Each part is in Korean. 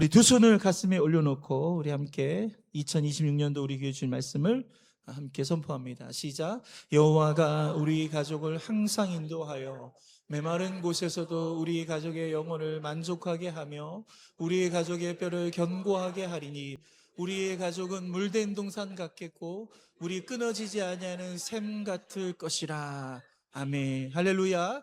우리 두 손을 가슴에 올려놓고 우리 함께 2026년도 우리 교회 주신 말씀을 함께 선포합니다. 시작. 여호와가 우리 가족을 항상 인도하여 메마른 곳에서도 우리 가족의 영혼을 만족하게 하며 우리의 가족의 뼈를 견고하게 하리니 우리의 가족은 물된 동산 같겠고 우리 끊어지지 아니하는 샘 같을 것이라. 아멘. 할렐루야.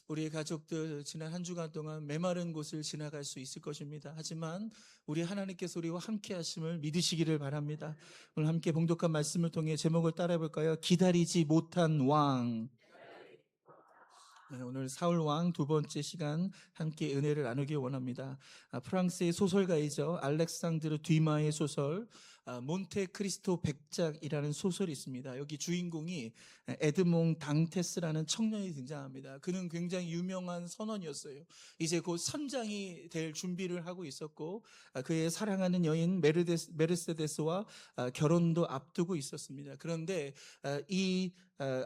우리의 가족들 지난 한 주간 동안 메마른 곳을 지나갈 수 있을 것입니다. 하지만 우리 하나님께서 우리와 함께 하심을 믿으시기를 바랍니다. 오늘 함께 봉독한 말씀을 통해 제목을 따라 볼까요? 기다리지 못한 왕. 네, 오늘 사울 왕 두 번째 시간 함께 은혜를 나누기 원합니다. 프랑스의 소설가이죠. 알렉상드르 듀마의 소설 몬테크리스토 백작이라는 소설이 있습니다. 여기 주인공이 에드몽 당테스라는 청년이 등장합니다. 그는 굉장히 유명한 선원이었어요. 이제 곧 선장이 될 준비를 하고 있었고 그의 사랑하는 여인 메르세데스와 결혼도 앞두고 있었습니다. 그런데 이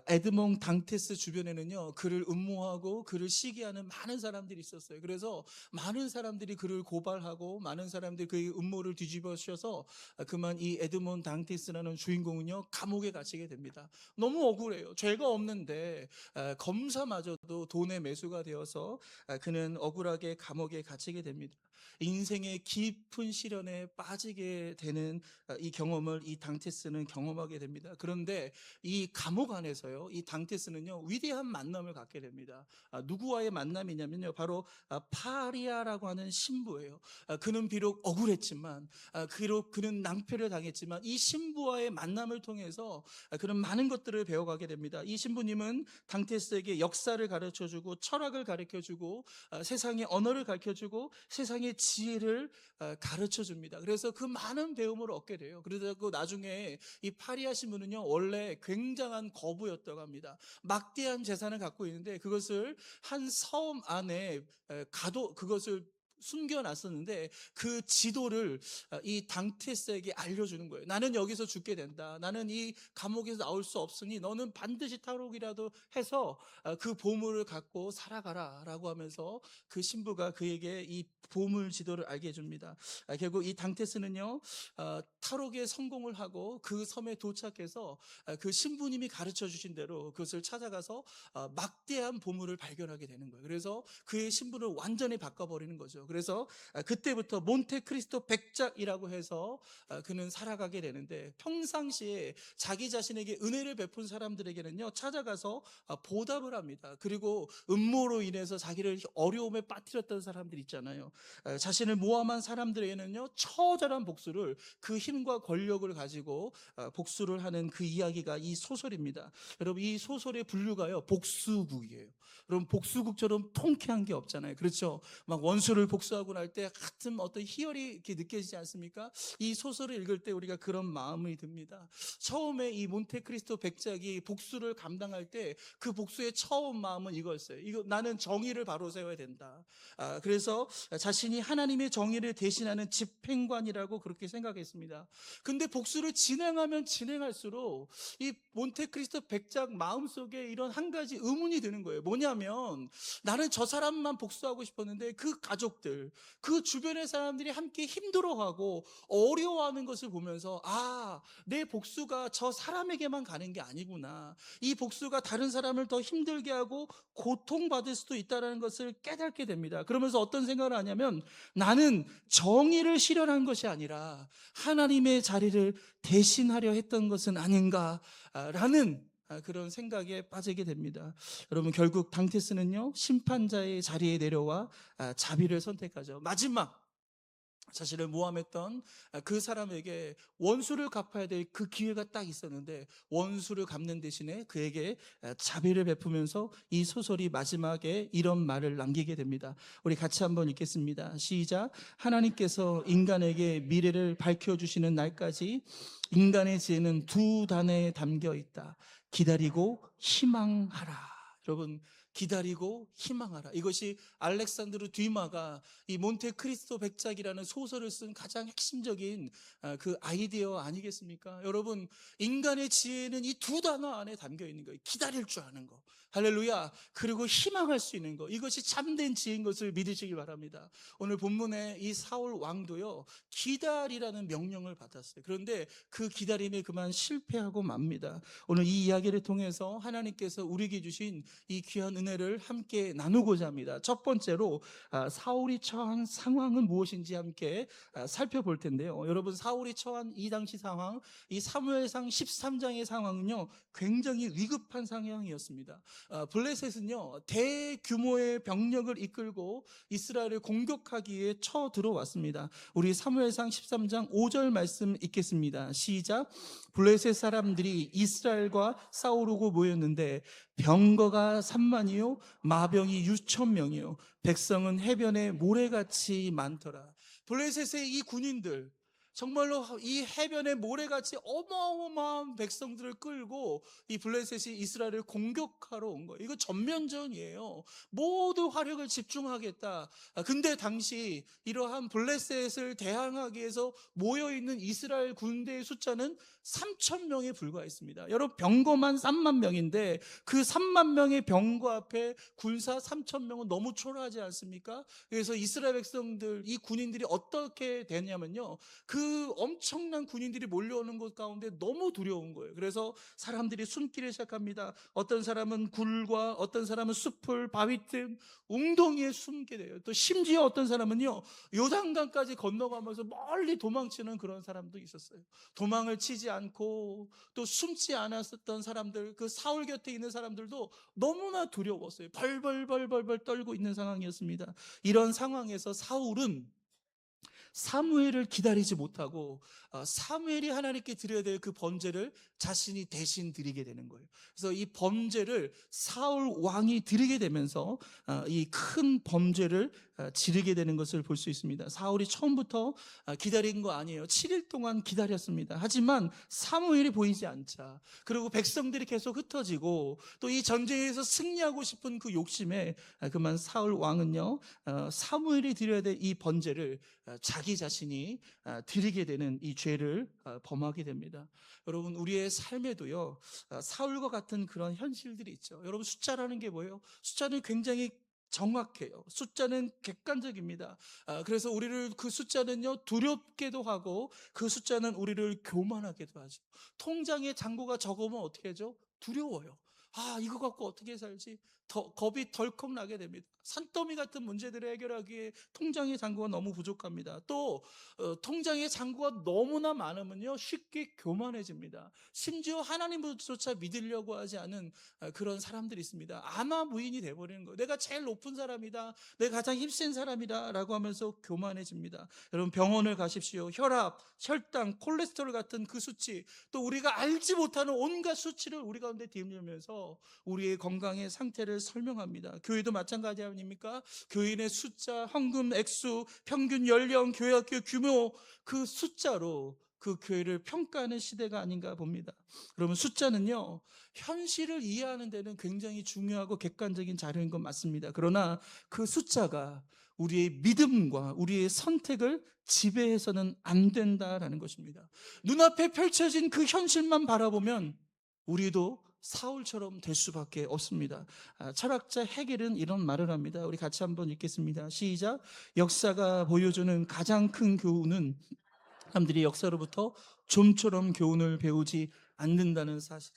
에드몽 당테스 주변에는요, 그를 음모하고 그를 시기하는 많은 사람들이 있었어요. 그래서 많은 사람들이 그를 고발하고 많은 사람들이 그의 음모를 뒤집어씌워서 그만 이 에드몽 당테스라는 주인공은요, 감옥에 갇히게 됩니다. 너무 억울해요. 죄가 없는데 검사마저도 돈의 매수가 되어서 그는 억울하게 감옥에 갇히게 됩니다. 인생의 깊은 시련에 빠지게 되는 이 경험을 이 당테스는 경험하게 됩니다. 그런데 이 감옥 안에서요, 이 당테스는요, 위대한 만남을 갖게 됩니다. 누구와의 만남이냐면요, 바로 파리아라고 하는 신부예요. 그는 비록 억울했지만, 비록 그는 낭패를 당했지만, 이 신부와의 만남을 통해서 그는 많은 것들을 배워가게 됩니다. 이 신부님은 당테스에게 역사를 가르쳐주고, 철학을 가르쳐주고, 세상의 언어를 가르쳐주고, 세상의 지혜를 가르쳐줍니다. 그래서 그 많은 배움을 얻게 돼요. 그러다가 나중에 이 파리아 신부는요, 원래 굉장한 거부였다고 합니다. 막대한 재산을 갖고 있는데 그것을 한 섬 안에 그것을 숨겨놨었는데 그 지도를 이 당테스에게 알려주는 거예요. 나는 여기서 죽게 된다. 나는 이 감옥에서 나올 수 없으니 너는 반드시 탈옥이라도 해서 그 보물을 갖고 살아가라 라고 하면서 그 신부가 그에게 이 보물 지도를 알게 해줍니다. 결국 이 당테스는요, 탈옥에 성공을 하고 그 섬에 도착해서 그 신부님이 가르쳐 주신 대로 그것을 찾아가서 막대한 보물을 발견하게 되는 거예요. 그래서 그의 신분을 완전히 바꿔버리는 거죠. 그래서 그때부터 몬테크리스토 백작이라고 해서 그는 살아가게 되는데, 평상시에 자기 자신에게 은혜를 베푼 사람들에게는요, 찾아가서 보답을 합니다. 그리고 음모로 인해서 자기를 어려움에 빠뜨렸던 사람들 있잖아요. 자신을 모함한 사람들에게는요, 처절한 복수를, 그 힘과 권력을 가지고 복수를 하는 그 이야기가 이 소설입니다. 여러분, 이 소설의 분류가요, 복수국이에요. 여러분, 복수국처럼 통쾌한 게 없잖아요. 그렇죠? 막 원수를 복수하고 날 때 같은 어떤 희열이 이렇게 느껴지지 않습니까? 이 소설을 읽을 때 우리가 그런 마음이 듭니다. 처음에 이 몬테크리스토 백작이 복수를 감당할 때 그 복수의 처음 마음은 이거였어요. 나는 정의를 바로 세워야 된다. 그래서 자신이 하나님의 정의를 대신하는 집행관이라고 그렇게 생각했습니다. 근데 복수를 진행하면 진행할수록 이 몬테크리스토 백작 마음속에 이런 한 가지 의문이 드는 거예요. 뭐냐면, 나는 저 사람만 복수하고 싶었는데 그 가족들, 그 주변의 사람들이 함께 힘들어하고 어려워하는 것을 보면서, 내 복수가 저 사람에게만 가는 게 아니구나. 이 복수가 다른 사람을 더 힘들게 하고 고통받을 수도 있다는 것을 깨닫게 됩니다. 그러면서 어떤 생각을 하냐면, 나는 정의를 실현한 것이 아니라 하나님의 자리를 대신하려 했던 것은 아닌가라는 그런 생각에 빠지게 됩니다. 여러분, 결국 당테스는요, 심판자의 자리에 내려와 자비를 선택하죠. 마지막 자신을 모함했던 그 사람에게 원수를 갚아야 될 그 기회가 딱 있었는데, 원수를 갚는 대신에 그에게 자비를 베푸면서 이 소설이 마지막에 이런 말을 남기게 됩니다. 우리 같이 한번 읽겠습니다. 시작. 하나님께서 인간에게 미래를 밝혀주시는 날까지 인간의 지혜는 두 단어에 담겨 있다. 기다리고 희망하라. 여러분, 기다리고 희망하라. 이것이 알렉산드르 뒤마가 이 몬테크리스토 백작이라는 소설을 쓴 가장 핵심적인 그 아이디어 아니겠습니까? 여러분, 인간의 지혜는 이 두 단어 안에 담겨 있는 거예요. 기다릴 줄 아는 거, 할렐루야. 그리고 희망할 수 있는 거, 이것이 참된 지혜인 것을 믿으시길 바랍니다. 오늘 본문에 이 사울 왕도요, 기다리라는 명령을 받았어요. 그런데 그 기다림에 그만 실패하고 맙니다. 오늘 이 이야기를 통해서 하나님께서 우리에게 주신 이 귀한 은혜를 함께 나누고자 합니다. 첫 번째로 사울이 처한 상황은 무엇인지 함께 살펴볼 텐데요. 여러분, 사울이 처한 이 당시 상황, 이 사무엘상 13장의 상황은요, 굉장히 위급한 상황이었습니다. 블레셋은요, 대규모의 병력을 이끌고 이스라엘을 공격하기에 쳐들어왔습니다. 우리 사무엘상 13장 5절 말씀 읽겠습니다. 시작. 블레셋 사람들이 이스라엘과 싸우려고 모였는데 병거가 3만이요 마병이 6천 명이요 백성은 해변에 모래같이 많더라. 블레셋의 이 군인들, 정말로 이 해변에 모래같이 어마어마한 백성들을 끌고 이 블레셋이 이스라엘을 공격하러 온 거예요. 이거 전면전이에요. 모두 화력을 집중하겠다. 근데 당시 이러한 블레셋을 대항하기 위해서 모여있는 이스라엘 군대의 숫자는 3천 명에 불과했습니다. 여러분, 병거만 3만 명인데 그 3만 명의 병거 앞에 군사 3천 명은 너무 초라하지 않습니까? 그래서 이스라엘 백성들, 이 군인들이 어떻게 되냐면요, 그 엄청난 군인들이 몰려오는 것 가운데 너무 두려운 거예요. 그래서 사람들이 숨기를 시작합니다. 어떤 사람은 굴과 어떤 사람은 숲을, 바위 틈, 웅덩이에 숨게 돼요. 또 심지어 어떤 사람은요, 요단강까지 건너가면서 멀리 도망치는 그런 사람도 있었어요. 도망을 치지 않고 또 숨지 않았었던 사람들, 그 사울 곁에 있는 사람들도 너무나 두려웠어요. 벌벌 떨고 있는 상황이었습니다. 이런 상황에서 사울은 사무엘을 기다리지 못하고 사무엘이 하나님께 드려야 될 그 번제를 자신이 대신 드리게 되는 거예요. 그래서 이 번제를 사울 왕이 드리게 되면서 이 큰 범죄를 지르게 되는 것을 볼 수 있습니다. 사울이 처음부터 기다린 거 아니에요. 7일 동안 기다렸습니다. 하지만 사무엘이 보이지 않자, 그리고 백성들이 계속 흩어지고 또 이 전쟁에서 승리하고 싶은 그 욕심에 그만 사울 왕은요, 사무엘이 드려야 될 이 번제를 자기 자신이 드리게 되는 이 죄를 범하게 됩니다. 여러분, 우리의 삶에도요, 사울과 같은 그런 현실들이 있죠. 여러분, 숫자라는 게 뭐예요? 숫자는 굉장히 정확해요. 숫자는 객관적입니다. 그래서 우리를, 그 숫자는요, 두렵게도 하고 그 숫자는 우리를 교만하게도 하죠. 통장에 잔고가 적으면 어떻게 하죠? 두려워요. 이거 갖고 어떻게 살지? 겁이 덜컥 나게 됩니다. 산더미 같은 문제들을 해결하기에 통장의 잔고가 너무 부족합니다. 또 통장의 잔고가 너무나 많으면요, 쉽게 교만해집니다. 심지어 하나님조차 믿으려고 하지 않은 그런 사람들이 있습니다. 아마무인이 돼버리는 거예요. 내가 제일 높은 사람이다, 내가 가장 힘센 사람이다 라고 하면서 교만해집니다. 여러분, 병원을 가십시오. 혈압, 혈당, 콜레스테롤 같은 그 수치, 또 우리가 알지 못하는 온갖 수치를 우리 가운데 뒤밀면서 우리의 건강의 상태를 설명합니다. 교회도 마찬가지 아닙니까? 교인의 숫자, 헌금 액수, 평균 연령, 교회 학교 규모, 그 숫자로 그 교회를 평가하는 시대가 아닌가 봅니다. 그러면 숫자는요, 현실을 이해하는 데는 굉장히 중요하고 객관적인 자료인 건 맞습니다. 그러나 그 숫자가 우리의 믿음과 우리의 선택을 지배해서는 안 된다라는 것입니다. 눈앞에 펼쳐진 그 현실만 바라보면 우리도 사울처럼 될 수밖에 없습니다. 철학자 헤겔은 이런 말을 합니다. 우리 같이 한번 읽겠습니다. 시작. 역사가 보여주는 가장 큰 교훈은 사람들이 역사로부터 좀처럼 교훈을 배우지 않는다는 사실.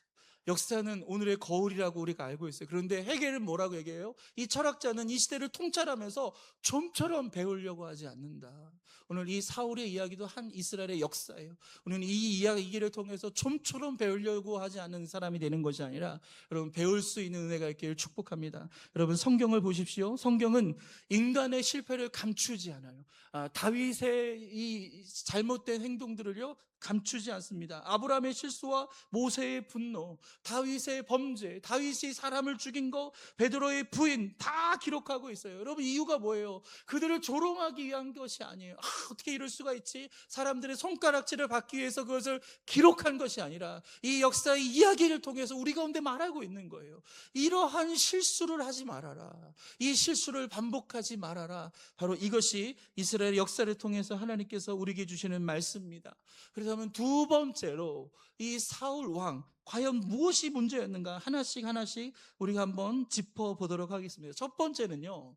역사는 오늘의 거울이라고 우리가 알고 있어요. 그런데 헤겔은 뭐라고 얘기해요? 이 철학자는 이 시대를 통찰하면서 좀처럼 배우려고 하지 않는다. 오늘 이 사울의 이야기도 한 이스라엘의 역사예요. 우리는 이 이야기를 통해서 좀처럼 배우려고 하지 않는 사람이 되는 것이 아니라, 여러분, 배울 수 있는 은혜가 있기를 축복합니다. 여러분, 성경을 보십시오. 성경은 인간의 실패를 감추지 않아요. 다윗의 이 잘못된 행동들을요, 감추지 않습니다. 아브라함의 실수와 모세의 분노, 다윗의 범죄, 다윗이 사람을 죽인 거, 베드로의 부인 다 기록하고 있어요. 여러분, 이유가 뭐예요? 그들을 조롱하기 위한 것이 아니에요. 어떻게 이럴 수가 있지? 사람들의 손가락질을 받기 위해서 그것을 기록한 것이 아니라 이 역사의 이야기를 통해서 우리 가운데 말하고 있는 거예요. 이러한 실수를 하지 말아라. 이 실수를 반복하지 말아라. 바로 이것이 이스라엘 역사를 통해서 하나님께서 우리에게 주시는 말씀입니다. 그렇다면 두 번째로 이 사울 왕, 과연 무엇이 문제였는가 하나씩 하나씩 우리가 한번 짚어보도록 하겠습니다. 첫 번째는요,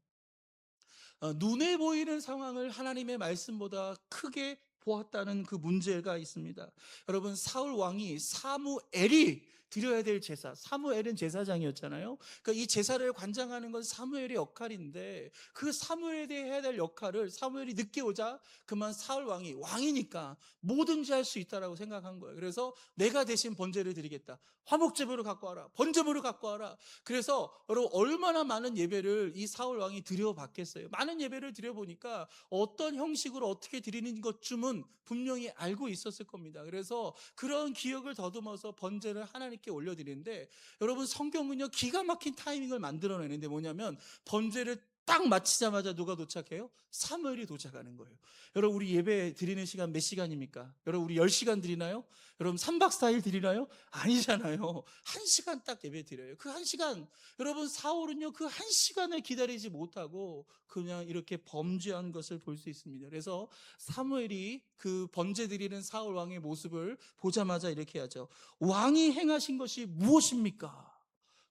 눈에 보이는 상황을 하나님의 말씀보다 크게 보았다는 그 문제가 있습니다. 여러분, 사울 왕이 사무엘이 드려야 될 제사, 사무엘은 제사장이었잖아요. 그러니까 이 제사를 관장하는 건 사무엘의 역할인데, 그 사무엘에 대해 해야 될 역할을 사무엘이 늦게 오자 그만 사울 왕이 왕이니까 뭐든지 할 수 있다라고 생각한 거예요. 그래서 내가 대신 번제를 드리겠다. 화목제물을 갖고 와라, 번제물을 갖고 와라. 그래서 여러분, 얼마나 많은 예배를 이 사울 왕이 드려봤겠어요. 많은 예배를 드려보니까 어떤 형식으로 어떻게 드리는 것쯤은 분명히 알고 있었을 겁니다. 그래서 그런 기억을 더듬어서 번제를 하나님께 올려드리는데, 여러분, 성경은요 기가 막힌 타이밍을 만들어내는데 뭐냐면, 번제를 딱 마치자마자 누가 도착해요? 사무엘이 도착하는 거예요. 여러분, 우리 예배 드리는 시간 몇 시간입니까? 여러분, 우리 10시간 드리나요? 여러분, 3박 4일 드리나요? 아니잖아요. 1시간 딱 예배 드려요. 그 1시간, 여러분, 사울은요 그 1시간을 기다리지 못하고 그냥 이렇게 범죄한 것을 볼 수 있습니다. 그래서 사무엘이 그 번제 드리는 사울 왕의 모습을 보자마자 이렇게 하죠. 왕이 행하신 것이 무엇입니까?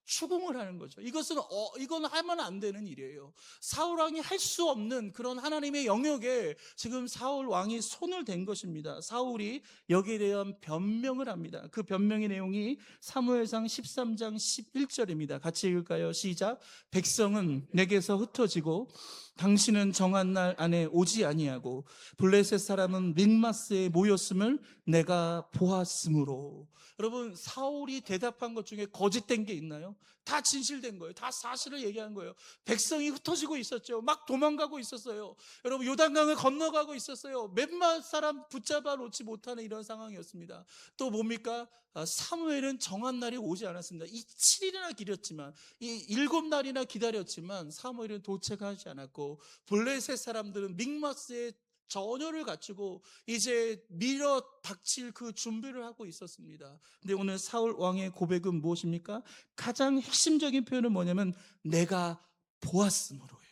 추궁을 하는 거죠. 이건 하면 안 되는 일이에요. 사울 왕이 할 수 없는 그런 하나님의 영역에 지금 사울 왕이 손을 댄 것입니다. 사울이 여기에 대한 변명을 합니다. 그 변명의 내용이 사무엘상 13장 11절입니다. 같이 읽을까요? 시작. 백성은 내게서 흩어지고 당신은 정한 날 안에 오지 아니하고 블레셋 사람은 믹마스에 모였음을 내가 보았으므로. 여러분, 사울이 대답한 것 중에 거짓된 게 있나요? 다 진실된 거예요. 다 사실을 얘기한 거예요. 백성이 흩어지고 있었죠. 막 도망가고 있었어요. 여러분, 요단강을 건너가고 있었어요. 몇몇 사람 붙잡아 놓지 못하는 이런 상황이었습니다. 또 뭡니까? 사무엘은 정한 날이 오지 않았습니다. 이 7일이나 기렸지만, 이 7날이나 기다렸지만 사무엘은 도착하지 않았고, 블레셋 사람들은 믹마스에 전열을 갖추고 이제 밀어 닥칠 그 준비를 하고 있었습니다. 근데 오늘 사울 왕의 고백은 무엇입니까? 가장 핵심적인 표현은 뭐냐면 내가 보았으므로예요.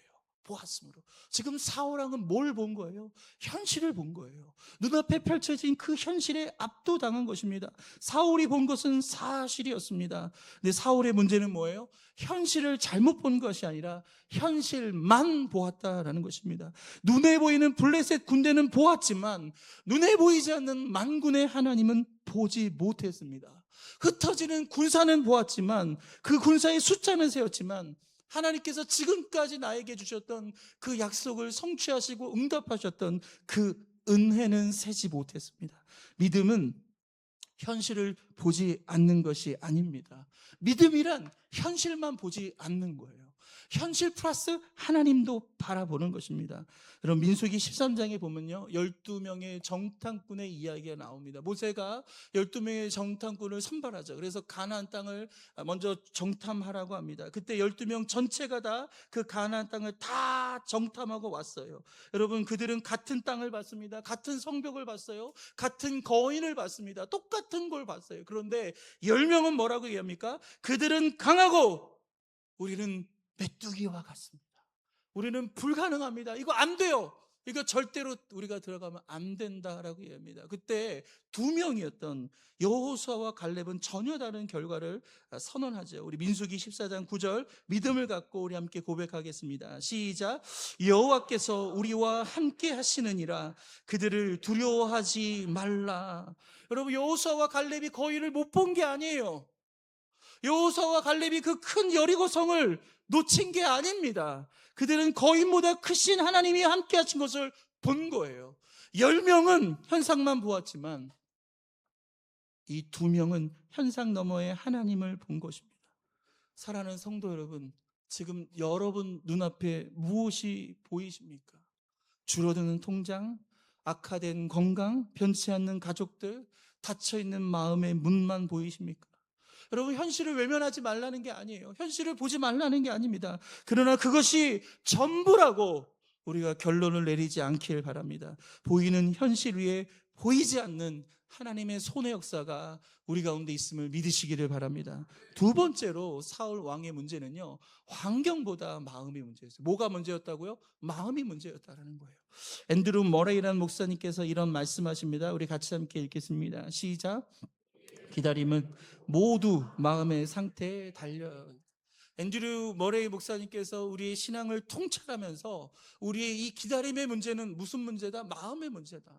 보았으므로. 지금 사울 왕은 뭘 본 거예요? 현실을 본 거예요. 눈앞에 펼쳐진 그 현실에 압도당한 것입니다. 사울이 본 것은 사실이었습니다. 근데 사울의 문제는 뭐예요? 현실을 잘못 본 것이 아니라 현실만 보았다라는 것입니다. 눈에 보이는 블레셋 군대는 보았지만 눈에 보이지 않는 만군의 하나님은 보지 못했습니다. 흩어지는 군사는 보았지만, 그 군사의 숫자는 세었지만, 하나님께서 지금까지 나에게 주셨던 그 약속을 성취하시고 응답하셨던 그 은혜는 세지 못했습니다. 믿음은 현실을 보지 않는 것이 아닙니다. 믿음이란 현실만 보지 않는 거예요. 현실 플러스 하나님도 바라보는 것입니다. 그럼 민수기 13장에 보면요, 12명의 정탐꾼의 이야기가 나옵니다. 모세가 12명의 정탐꾼을 선발하죠. 그래서 가나안 땅을 먼저 정탐하라고 합니다. 그때 12명 전체가 다 그 가나안 땅을 다 정탐하고 왔어요. 여러분, 그들은 같은 땅을 봤습니다. 같은 성벽을 봤어요. 같은 거인을 봤습니다. 똑같은 걸 봤어요. 그런데 10명은 뭐라고 얘기합니까? 그들은 강하고 우리는 메뚜기와 같습니다. 우리는 불가능합니다. 이거 안 돼요. 이거 절대로 우리가 들어가면 안 된다라고 얘기합니다. 그때 2명이었던 여호수아와 갈렙은 전혀 다른 결과를 선언하죠. 우리 민수기 14장 9절 믿음을 갖고 우리 함께 고백하겠습니다. 시작. 여호와께서 우리와 함께 하시느니라 그들을 두려워하지 말라. 여러분, 여호수아와 갈렙이 거인을 못 본 게 아니에요. 여호수아와 갈렙이 그 큰 여리고성을 놓친 게 아닙니다. 그들은 거인보다 크신 하나님이 함께 하신 것을 본 거예요. 10명은 현상만 보았지만 이 2명은 현상 너머의 하나님을 본 것입니다. 사랑하는 성도 여러분, 지금 여러분 눈앞에 무엇이 보이십니까? 줄어드는 통장, 악화된 건강, 변치 않는 가족들, 닫혀있는 마음의 문만 보이십니까? 여러분, 현실을 외면하지 말라는 게 아니에요. 현실을 보지 말라는 게 아닙니다. 그러나 그것이 전부라고 우리가 결론을 내리지 않길 바랍니다. 보이는 현실 위에 보이지 않는 하나님의 손의 역사가 우리 가운데 있음을 믿으시기를 바랍니다. 두 번째로 사울 왕의 문제는요, 환경보다 마음이 문제였어요. 뭐가 문제였다고요? 마음이 문제였다라는 거예요. 앤드루 머레이라는 목사님께서 이런 말씀하십니다. 우리 같이 함께 읽겠습니다. 시작. 기다림은 모두 마음의 상태에 달려요. 앤드류 머레이 목사님께서 우리의 신앙을 통찰하면서 우리의 이 기다림의 문제는 무슨 문제다? 마음의 문제다.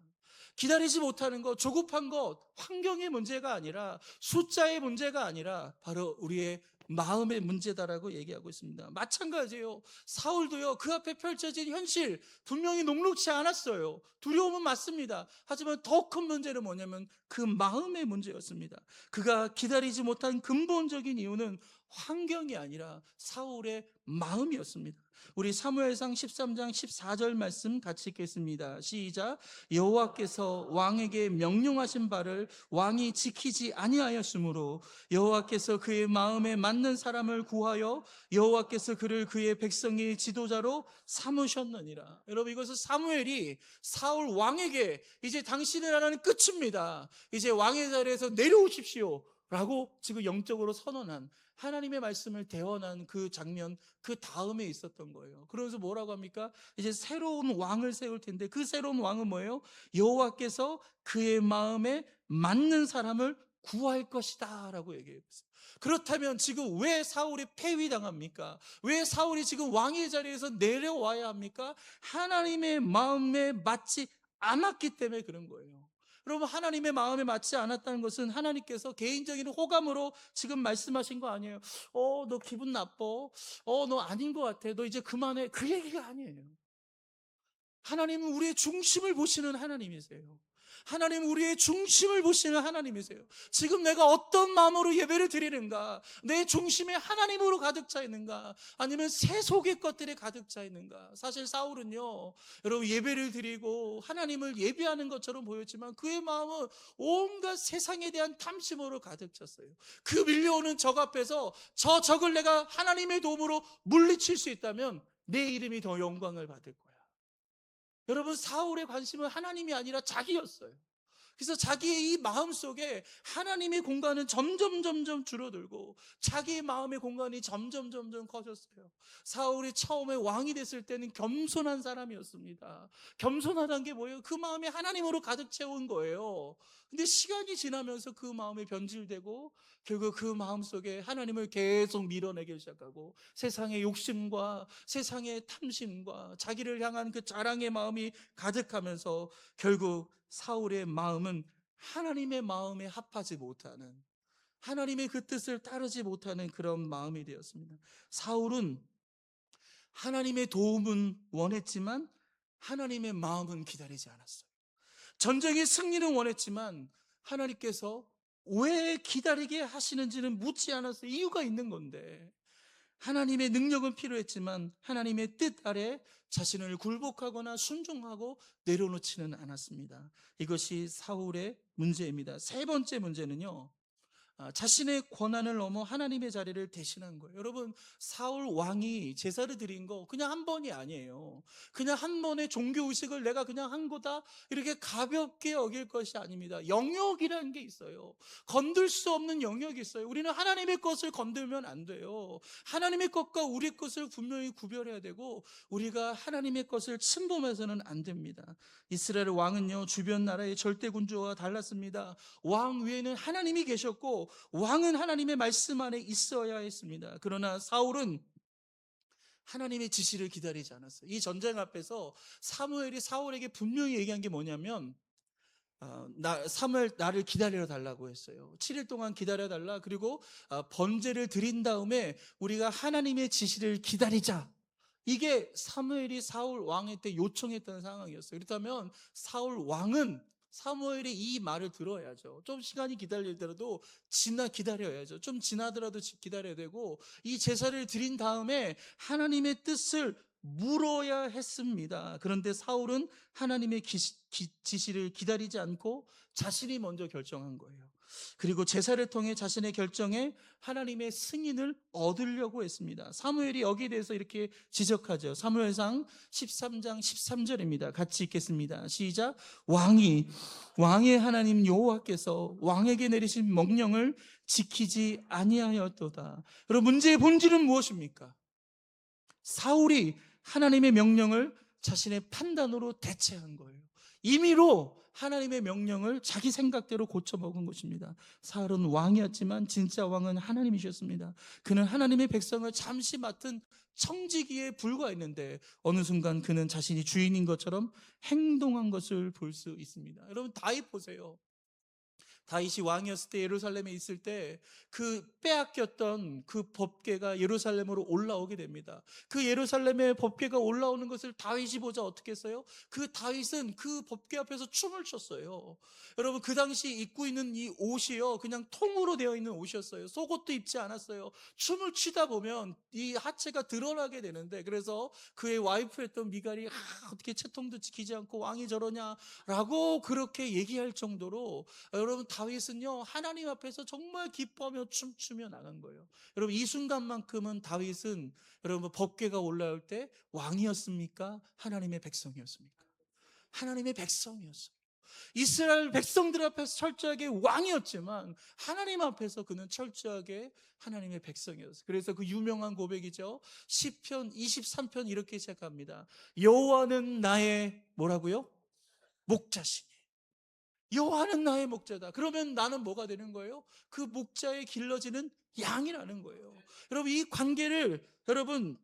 기다리지 못하는 것, 조급한 것, 환경의 문제가 아니라, 숫자의 문제가 아니라 바로 우리의 마음의 문제다라고 얘기하고 있습니다. 마찬가지예요. 사울도요, 그 앞에 펼쳐진 현실 분명히 녹록지 않았어요. 두려움은 맞습니다. 하지만 더 큰 문제는 뭐냐면 그 마음의 문제였습니다. 그가 기다리지 못한 근본적인 이유는 환경이 아니라 사울의 마음이었습니다. 우리 사무엘상 13장 14절 말씀 같이 읽겠습니다. 시작. 여호와께서 왕에게 명령하신 바를 왕이 지키지 아니하였으므로 여호와께서 그의 마음에 맞는 사람을 구하여 여호와께서 그를 그의 백성의 지도자로 삼으셨느니라. 여러분, 이것은 사무엘이 사울 왕에게 이제 당신의 나라는 끝입니다, 이제 왕의 자리에서 내려오십시오 라고 지금 영적으로 선언한, 하나님의 말씀을 대언한 그 장면, 그 다음에 있었던 거예요. 그러면서 뭐라고 합니까? 이제 새로운 왕을 세울 텐데 그 새로운 왕은 뭐예요? 여호와께서 그의 마음에 맞는 사람을 구할 것이다 라고 얘기해요. 그렇다면 지금 왜 사울이 폐위당합니까? 왜 사울이 지금 왕의 자리에서 내려와야 합니까? 하나님의 마음에 맞지 않았기 때문에 그런 거예요. 여러분, 하나님의 마음에 맞지 않았다는 것은 하나님께서 개인적인 호감으로 지금 말씀하신 거 아니에요. 너 기분 나빠. 너 아닌 것 같아. 너 이제 그만해. 그 얘기가 아니에요. 하나님은 우리의 중심을 보시는 하나님이세요. 하나님은 우리의 중심을 보시는 하나님이세요. 지금 내가 어떤 마음으로 예배를 드리는가? 내 중심에 하나님으로 가득 차 있는가? 아니면 세속의 것들이 가득 차 있는가? 사실 사울은요, 여러분, 예배를 드리고 하나님을 예배하는 것처럼 보였지만 그의 마음은 온갖 세상에 대한 탐심으로 가득 찼어요. 그 밀려오는 적 앞에서 저 적을 내가 하나님의 도움으로 물리칠 수 있다면 내 이름이 더 영광을 받을 거야. 여러분, 사울의 관심은 하나님이 아니라 자기였어요. 그래서 자기의 이 마음 속에 하나님의 공간은 점점 줄어들고 자기의 마음의 공간이 점점 커졌어요. 사울이 처음에 왕이 됐을 때는 겸손한 사람이었습니다. 겸손하다는 게 뭐예요? 그 마음이 하나님으로 가득 채운 거예요. 근데 시간이 지나면서 그 마음이 변질되고 결국 그 마음 속에 하나님을 계속 밀어내기 시작하고 세상의 욕심과 세상의 탐심과 자기를 향한 그 자랑의 마음이 가득하면서 결국 사울의 마음은 하나님의 마음에 합하지 못하는, 하나님의 그 뜻을 따르지 못하는 그런 마음이 되었습니다. 사울은 하나님의 도움은 원했지만 하나님의 마음은 기다리지 않았어요. 전쟁의 승리는 원했지만 하나님께서 왜 기다리게 하시는지는 묻지 않았어요. 이유가 있는 건데, 하나님의 능력은 필요했지만 하나님의 뜻 아래 자신을 굴복하거나 순종하고 내려놓지는 않았습니다. 이것이 사울의 문제입니다. 세 번째 문제는요, 자신의 권한을 넘어 하나님의 자리를 대신한 거예요. 여러분, 사울 왕이 제사를 드린 거 그냥 한 번이 아니에요. 그냥 한 번의 종교의식을 내가 그냥 한 거다 이렇게 가볍게 여길 것이 아닙니다. 영역이라는 게 있어요. 건들 수 없는 영역이 있어요. 우리는 하나님의 것을 건들면 안 돼요. 하나님의 것과 우리 것을 분명히 구별해야 되고 우리가 하나님의 것을 침범해서는 안 됩니다. 이스라엘 왕은요, 주변 나라의 절대군주와 달랐습니다. 왕 위에는 하나님이 계셨고 왕은 하나님의 말씀 안에 있어야 했습니다. 그러나 사울은 하나님의 지시를 기다리지 않았어요. 이 전쟁 앞에서 사무엘이 사울에게 분명히 얘기한 게 뭐냐면, 사무엘, 나를 기다려 달라고 했어요. 7일 동안 기다려 달라. 그리고 번제를 드린 다음에 우리가 하나님의 지시를 기다리자. 이게 사무엘이 사울 왕한테 요청했던 상황이었어요. 그렇다면 사울 왕은 사무엘의 이 말을 들어야죠. 좀 시간이 기다리더라도 기다려야죠. 좀 지나더라도 기다려야 되고, 이 제사를 드린 다음에 하나님의 뜻을 물어야 했습니다. 그런데 사울은 하나님의 지시를 기다리지 않고 자신이 먼저 결정한 거예요. 그리고 제사를 통해 자신의 결정에 하나님의 승인을 얻으려고 했습니다. 사무엘이 여기에 대해서 이렇게 지적하죠. 사무엘상 13장 13절입니다. 같이 읽겠습니다. 시작. 왕의 하나님 여호와께서 왕에게 내리신 명령을 지키지 아니하였도다. 여러분, 문제의 본질은 무엇입니까? 사울이 하나님의 명령을 자신의 판단으로 대체한 거예요. 임의로 하나님의 명령을 자기 생각대로 고쳐먹은 것입니다. 사울은 왕이었지만 진짜 왕은 하나님이셨습니다. 그는 하나님의 백성을 잠시 맡은 청지기에 불과했는데 어느 순간 그는 자신이 주인인 것처럼 행동한 것을 볼 수 있습니다. 여러분, 다윗 보세요. 다윗이 왕이었을 때, 예루살렘에 있을 때 그 빼앗겼던 그 법궤가 예루살렘으로 올라오게 됩니다. 그 예루살렘의 법궤가 올라오는 것을 다윗이 보자 어떻게 했어요? 그 다윗은 그 법궤 앞에서 춤을 췄어요. 여러분, 그 당시 입고 있는 이 옷이요, 그냥 통으로 되어 있는 옷이었어요. 속옷도 입지 않았어요. 춤을 추다 보면 이 하체가 드러나게 되는데, 그래서 그의 와이프였던 미갈이 어떻게 채통도 지키지 않고 왕이 저러냐라고 그렇게 얘기할 정도로, 여러분, 다윗은요 하나님 앞에서 정말 기뻐하며 춤추며 나간 거예요. 여러분, 이 순간만큼은 다윗은, 여러분, 법궤가 올라올 때 왕이었습니까? 하나님의 백성이었습니까? 하나님의 백성이었어요. 이스라엘 백성들 앞에서 철저하게 왕이었지만 하나님 앞에서 그는 철저하게 하나님의 백성이었어요. 그래서 그 유명한 고백이죠. 시편 23편 이렇게 시작합니다. 여호와는 나의 뭐라고요? 목자시니. 여호와는 나의 목자다. 그러면 나는 뭐가 되는 거예요? 그 목자에 길러지는 양이라는 거예요. 여러분, 이 관계를, 여러분,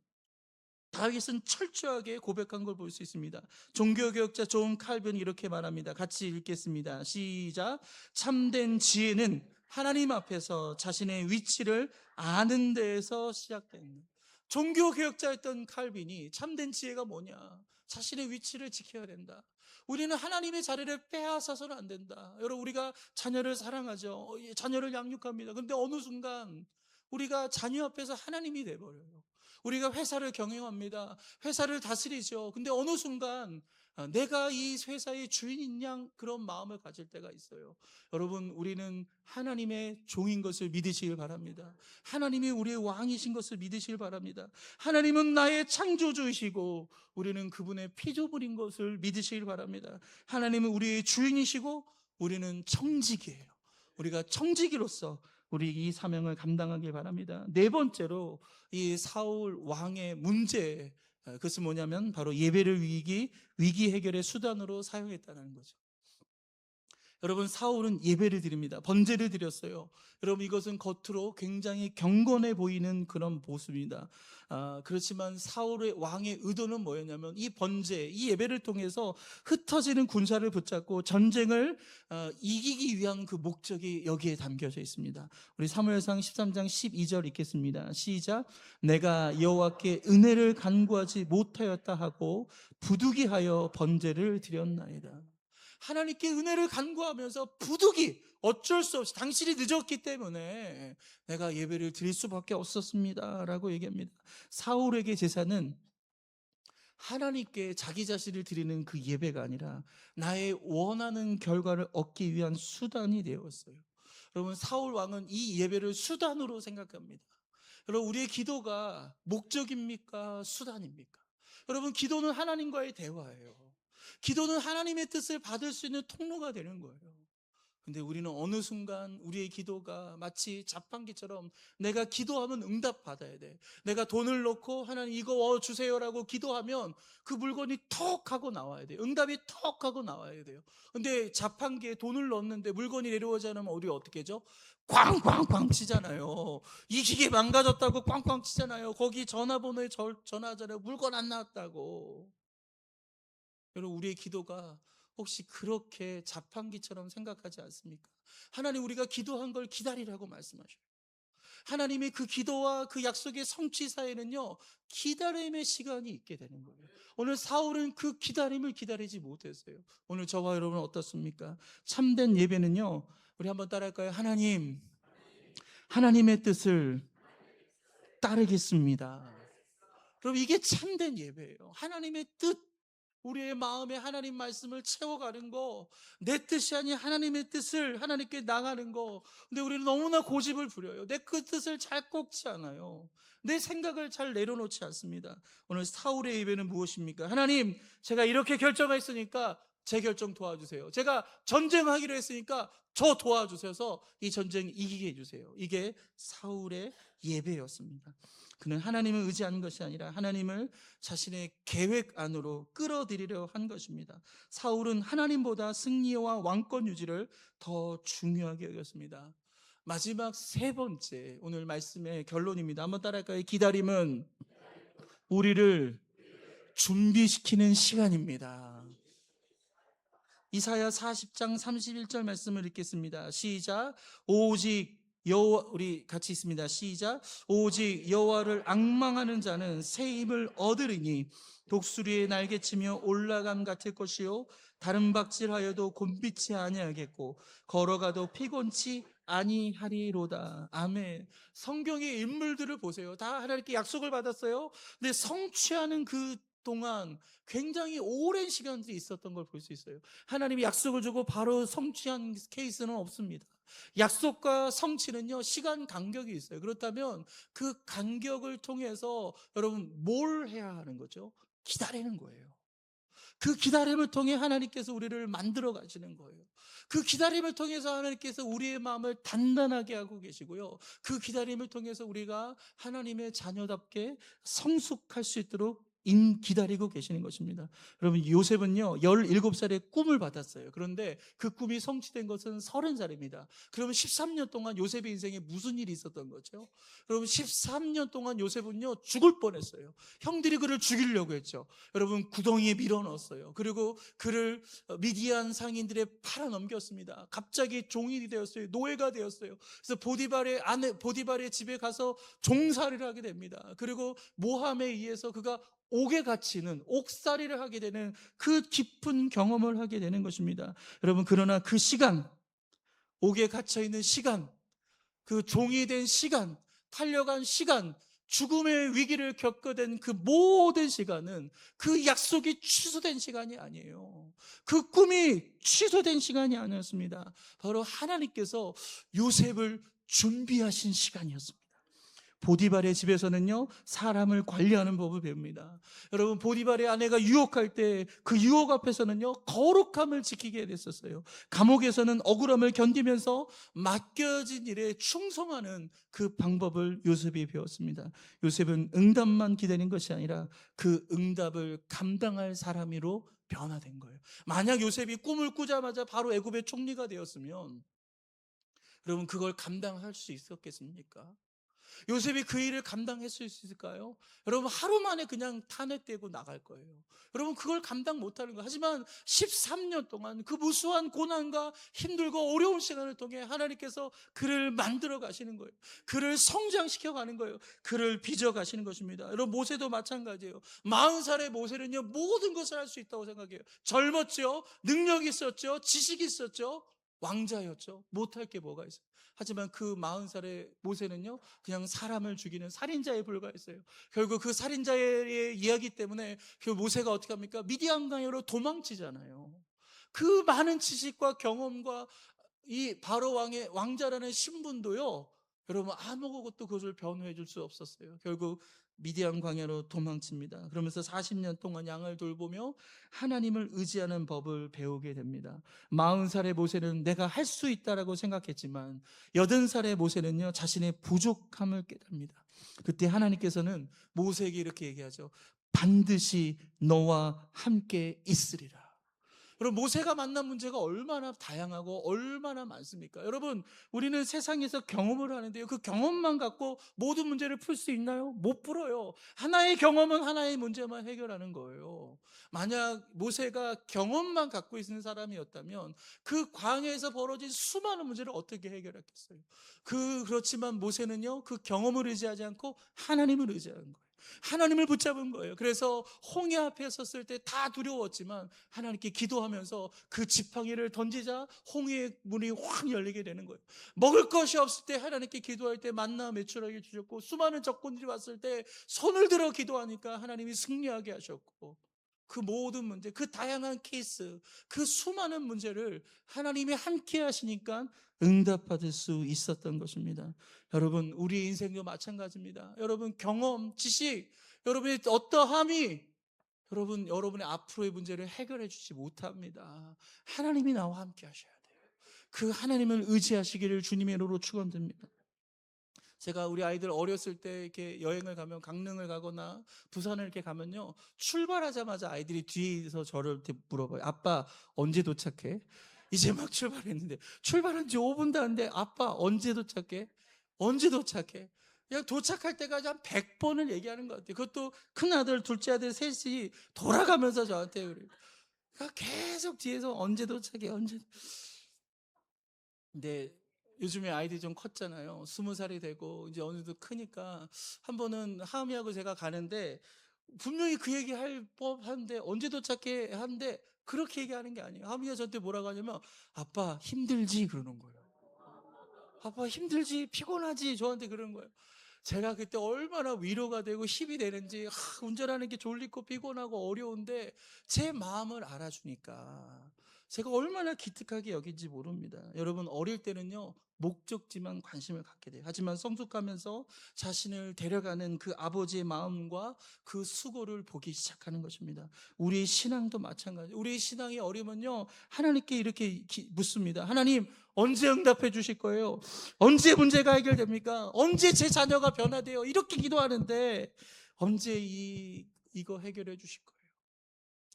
다윗은 철저하게 고백한 걸 볼 수 있습니다. 종교개혁자 존 칼빈이 이렇게 말합니다. 같이 읽겠습니다. 시작. 참된 지혜는 하나님 앞에서 자신의 위치를 아는 데에서 시작된다. 종교개혁자였던 칼빈이 참된 지혜가 뭐냐? 자신의 위치를 지켜야 된다. 우리는 하나님의 자리를 빼앗아서는 안 된다. 여러분, 우리가 자녀를 사랑하죠. 자녀를 양육합니다. 그런데 어느 순간 우리가 자녀 앞에서 하나님이 돼버려요. 우리가 회사를 경영합니다. 회사를 다스리죠. 근데 어느 순간 내가 이 회사의 주인인 양 그런 마음을 가질 때가 있어요. 여러분, 우리는 하나님의 종인 것을 믿으시길 바랍니다. 하나님이 우리의 왕이신 것을 믿으시길 바랍니다. 하나님은 나의 창조주이시고 우리는 그분의 피조물인 것을 믿으시길 바랍니다. 하나님은 우리의 주인이시고 우리는 청지기예요. 우리가 청지기로서 우리 이 사명을 감당하길 바랍니다. 네 번째로, 이 사울 왕의 문제, 그것은 뭐냐면 바로 예배를 위기 해결의 수단으로 사용했다는 거죠. 여러분, 사울은 예배를 드립니다. 번제를 드렸어요. 여러분, 이것은 겉으로 굉장히 경건해 보이는 그런 모습입니다. 그렇지만 사울의 왕의 의도는 뭐였냐면 이 번제, 이 예배를 통해서 흩어지는 군사를 붙잡고 전쟁을 이기기 위한 그 목적이 여기에 담겨져 있습니다. 우리 사무엘상 13장 12절 읽겠습니다. 시작. 내가 여호와께 은혜를 간구하지 못하였다 하고 부득이하여 번제를 드렸나이다. 하나님께 은혜를 간구하면서 부득이 어쩔 수 없이 당신이 늦었기 때문에 내가 예배를 드릴 수밖에 없었습니다 라고 얘기합니다. 사울에게 제사는 하나님께 자기 자신을 드리는 그 예배가 아니라 나의 원하는 결과를 얻기 위한 수단이 되었어요. 여러분, 사울 왕은 이 예배를 수단으로 생각합니다. 여러분, 우리의 기도가 목적입니까? 수단입니까? 여러분, 기도는 하나님과의 대화예요. 기도는 하나님의 뜻을 받을 수 있는 통로가 되는 거예요. 근데 우리는 어느 순간 우리의 기도가 마치 자판기처럼 내가 기도하면 응답 받아야 돼. 내가 돈을 넣고 하나님 이거 주세요라고 기도하면 그 물건이 턱 하고 나와야 돼요. 응답이 턱 하고 나와야 돼요. 근데 자판기에 돈을 넣었는데 물건이 내려오지 않으면 우리 어떻게 하죠? 꽝꽝꽝 치잖아요. 이 기계 망가졌다고 꽝꽝 치잖아요. 거기 전화번호에 전화하잖아요. 물건 안 나왔다고. 여러분, 우리의 기도가 혹시 그렇게 자판기처럼 생각하지 않습니까? 하나님, 우리가 기도한 걸 기다리라고 말씀하셔요. 하나님의 그 기도와 그 약속의 성취 사이에는요 기다림의 시간이 있게 되는 거예요. 오늘 사울은 그 기다림을 기다리지 못했어요. 오늘 저와 여러분은 어떻습니까? 참된 예배는요, 우리 한번 따라할까요? 하나님의 뜻을 따르겠습니다. 그럼 이게 참된 예배예요. 하나님의 뜻, 우리의 마음에 하나님 말씀을 채워가는 거, 내 뜻이 아닌 하나님의 뜻을 하나님께 나가는 거. 근데 우리는 너무나 고집을 부려요. 내 그 뜻을 잘 꼽지 않아요. 내 생각을 잘 내려놓지 않습니다. 오늘 사울의 예배는 무엇입니까? 하나님, 제가 이렇게 결정했으니까 제 결정 도와주세요. 제가 전쟁하기로 했으니까 저 도와주셔서 이 전쟁 이기게 해주세요. 이게 사울의 예배였습니다. 그는 하나님을 의지하는 것이 아니라 하나님을 자신의 계획 안으로 끌어들이려 한 것입니다. 사울은 하나님보다 승리와 왕권 유지를 더 중요하게 여겼습니다. 마지막 세 번째, 오늘 말씀의 결론입니다. 한번 따라할까요? 기다림은 우리를 준비시키는 시간입니다. 이사야 40장 31절 말씀을 읽겠습니다. 시작. 오직 여호와, 우리 같이 있습니다. 시작. 오직 여호와를 앙망하는 자는 새 힘을 얻으리니 독수리의 날개치며 올라감 같을 것이요 다른 박질하여도 곤비치 아니하겠고 걸어가도 피곤치 아니하리로다. 아멘. 성경의 인물들을 보세요. 다 하나님께 약속을 받았어요. 근데 성취하는 그 동안 굉장히 오랜 시간들이 있었던 걸 볼 수 있어요. 하나님이 약속을 주고 바로 성취한 케이스는 없습니다. 약속과 성취는요, 시간 간격이 있어요. 그렇다면 그 간격을 통해서 여러분 뭘 해야 하는 거죠? 기다리는 거예요. 그 기다림을 통해 하나님께서 우리를 만들어 가시는 거예요. 그 기다림을 통해서 하나님께서 우리의 마음을 단단하게 하고 계시고요. 그 기다림을 통해서 우리가 하나님의 자녀답게 성숙할 수 있도록 기다리고 계시는 것입니다. 여러분, 요셉은요 17살에 꿈을 받았어요. 그런데 그 꿈이 성취된 것은 30살입니다. 그러면 13년 동안 요셉의 인생에 무슨 일이 있었던 거죠? 여러분, 13년 동안 요셉은요 죽을 뻔했어요. 형들이 그를 죽이려고 했죠. 여러분, 구덩이에 밀어넣었어요. 그리고 그를 미디안 상인들에 팔아넘겼습니다. 갑자기 종이 되었어요. 노예가 되었어요. 그래서 보디발의 집에 가서 종살이를 하게 됩니다. 그리고 모함에 의해서 그가 옥에 갇히는, 옥살이를 하게 되는 그 깊은 경험을 하게 되는 것입니다. 여러분, 그러나 그 시간, 옥에 갇혀 있는 시간, 그 종이 된 시간, 팔려간 시간, 죽음의 위기를 겪어낸 그 모든 시간은 그 약속이 취소된 시간이 아니에요. 그 꿈이 취소된 시간이 아니었습니다. 바로 하나님께서 요셉을 준비하신 시간이었습니다. 보디발의 집에서는요 사람을 관리하는 법을 배웁니다. 여러분, 보디발의 아내가 유혹할 때 그 유혹 앞에서는요 거룩함을 지키게 됐었어요. 감옥에서는 억울함을 견디면서 맡겨진 일에 충성하는 그 방법을 요셉이 배웠습니다. 요셉은 응답만 기다린 것이 아니라 그 응답을 감당할 사람으로 변화된 거예요. 만약 요셉이 꿈을 꾸자마자 바로 애굽의 총리가 되었으면 여러분, 그걸 감당할 수 있었겠습니까? 요셉이 그 일을 감당했을 수 있을까요? 여러분, 하루 만에 그냥 탄핵되고 나갈 거예요. 여러분, 그걸 감당 못하는 거예요. 하지만 13년 동안 그 무수한 고난과 힘들고 어려운 시간을 통해 하나님께서 그를 만들어 가시는 거예요. 그를 성장시켜 가는 거예요. 그를 빚어 가시는 것입니다. 여러분, 모세도 마찬가지예요. 40살의 모세는요 모든 것을 할 수 있다고 생각해요. 젊었죠, 능력이 있었죠, 지식이 있었죠, 왕자였죠. 못할 게 뭐가 있어요? 하지만 그 40살의 모세는요 그냥 사람을 죽이는 살인자에 불과했어요. 결국 그 살인자의 이야기 때문에 그 모세가 어떻게 합니까? 미디안 강으로 도망치잖아요. 그 많은 지식과 경험과 이 바로 왕자라는 신분도요 여러분, 아무것도 그것을 변호해 줄 수 없었어요. 결국 미디안 광야로 도망칩니다. 그러면서 40년 동안 양을 돌보며 하나님을 의지하는 법을 배우게 됩니다. 40살의 모세는 내가 할 수 있다라고 생각했지만 80살의 모세는요 자신의 부족함을 깨닫습니다. 그때 하나님께서는 모세에게 이렇게 얘기하죠. 반드시 너와 함께 있으리라. 여러분, 모세가 만난 문제가 얼마나 다양하고 얼마나 많습니까? 여러분, 우리는 세상에서 경험을 하는데요, 그 경험만 갖고 모든 문제를 풀 수 있나요? 못 풀어요. 하나의 경험은 하나의 문제만 해결하는 거예요. 만약 모세가 경험만 갖고 있는 사람이었다면 그 광야에서 벌어진 수많은 문제를 어떻게 해결했겠어요? 그렇지만 모세는요 그 경험을 의지하지 않고 하나님을 의지하는 거예요. 하나님을 붙잡은 거예요. 그래서 홍해 앞에 섰을 때 다 두려웠지만 하나님께 기도하면서 그 지팡이를 던지자 홍해의 문이 확 열리게 되는 거예요. 먹을 것이 없을 때 하나님께 기도할 때 만나 매출하게 주셨고, 수많은 적군들이 왔을 때 손을 들어 기도하니까 하나님이 승리하게 하셨고, 그 모든 문제, 그 다양한 케이스, 그 수많은 문제를 하나님이 함께 하시니까 응답받을 수 있었던 것입니다. 여러분, 우리 인생도 마찬가지입니다. 여러분, 경험, 지식, 여러분의 어떠함이 여러분의 앞으로의 문제를 해결해 주지 못합니다. 하나님이 나와 함께 하셔야 돼요. 그 하나님을 의지하시기를 주님의 이름으로 축원드립니다. 제가 우리 아이들 어렸을 때 이렇게 여행을 가면, 강릉을 가거나 부산을 이렇게 가면요, 출발하자마자 아이들이 뒤에서 저를 이렇게 물어봐요. 아빠, 언제 도착해? 이제 막 출발했는데, 출발한 지 5분도 안 돼. 아빠, 언제 도착해? 언제 도착해? 그냥 도착할 때까지 한 100번을 얘기하는 것 같아요. 그것도 큰 아들, 둘째 아들 셋이 돌아가면서 저한테 그래요. 그러니까 계속 뒤에서 언제 도착해? 언제. 근데 요즘에 아이들이 좀 컸잖아요. 20살이 되고 이제 어느 정도 크니까, 한 번은 하은이하고 제가 가는데 분명히 그 얘기 할 법한데, 언제 도착해 한데 그렇게 얘기하는 게 아니에요. 하은이가 저한테 뭐라고 하냐면, 아빠 힘들지? 그러는 거예요. 아빠 힘들지? 피곤하지? 저한테 그러는 거예요. 제가 그때 얼마나 위로가 되고 힘이 되는지, 운전하는 게 졸리고 피곤하고 어려운데 제 마음을 알아주니까 제가 얼마나 기특하게 여긴지 모릅니다. 여러분, 어릴 때는요, 목적지만 관심을 갖게 돼요. 하지만 성숙하면서 자신을 데려가는 그 아버지의 마음과 그 수고를 보기 시작하는 것입니다. 우리의 신앙도 마찬가지. 우리의 신앙이 어리면요, 하나님께 이렇게 묻습니다. 하나님, 언제 응답해 주실 거예요? 언제 문제가 해결됩니까? 언제 제 자녀가 변화돼요? 이렇게 기도하는데 언제 이거 해결해 주실 거예요?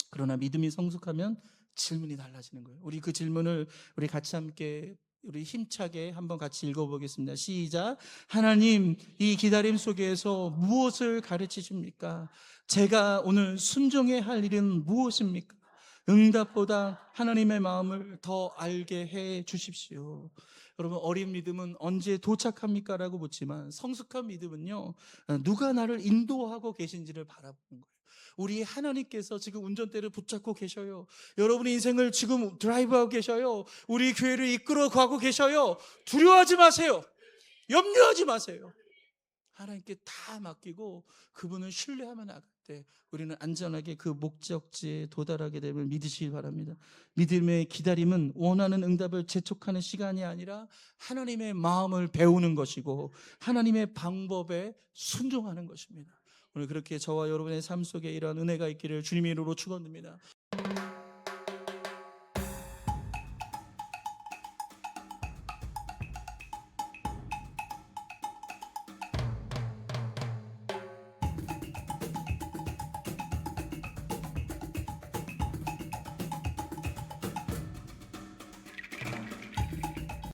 그러나 믿음이 성숙하면 질문이 달라지는 거예요. 우리 그 질문을 우리 같이 함께, 우리 힘차게 한번 같이 읽어보겠습니다. 시작. 하나님, 이 기다림 속에서 무엇을 가르치십니까? 제가 오늘 순종해야 할 일은 무엇입니까? 응답보다 하나님의 마음을 더 알게 해 주십시오. 여러분, 어린 믿음은 언제 도착합니까? 라고 묻지만 성숙한 믿음은요, 누가 나를 인도하고 계신지를 바라보는 거예요. 우리 하나님께서 지금 운전대를 붙잡고 계셔요. 여러분의 인생을 지금 드라이브하고 계셔요. 우리 교회를 이끌어 가고 계셔요. 두려워하지 마세요. 염려하지 마세요. 하나님께 다 맡기고 그분을 신뢰하며 나갈 때 우리는 안전하게 그 목적지에 도달하게 됨을 믿으시기 바랍니다. 믿음의 기다림은 원하는 응답을 재촉하는 시간이 아니라 하나님의 마음을 배우는 것이고 하나님의 방법에 순종하는 것입니다. 오늘 그렇게 저와 여러분의 삶 속에 이러한 은혜가 있기를 주님의 이름으로 축원드립니다.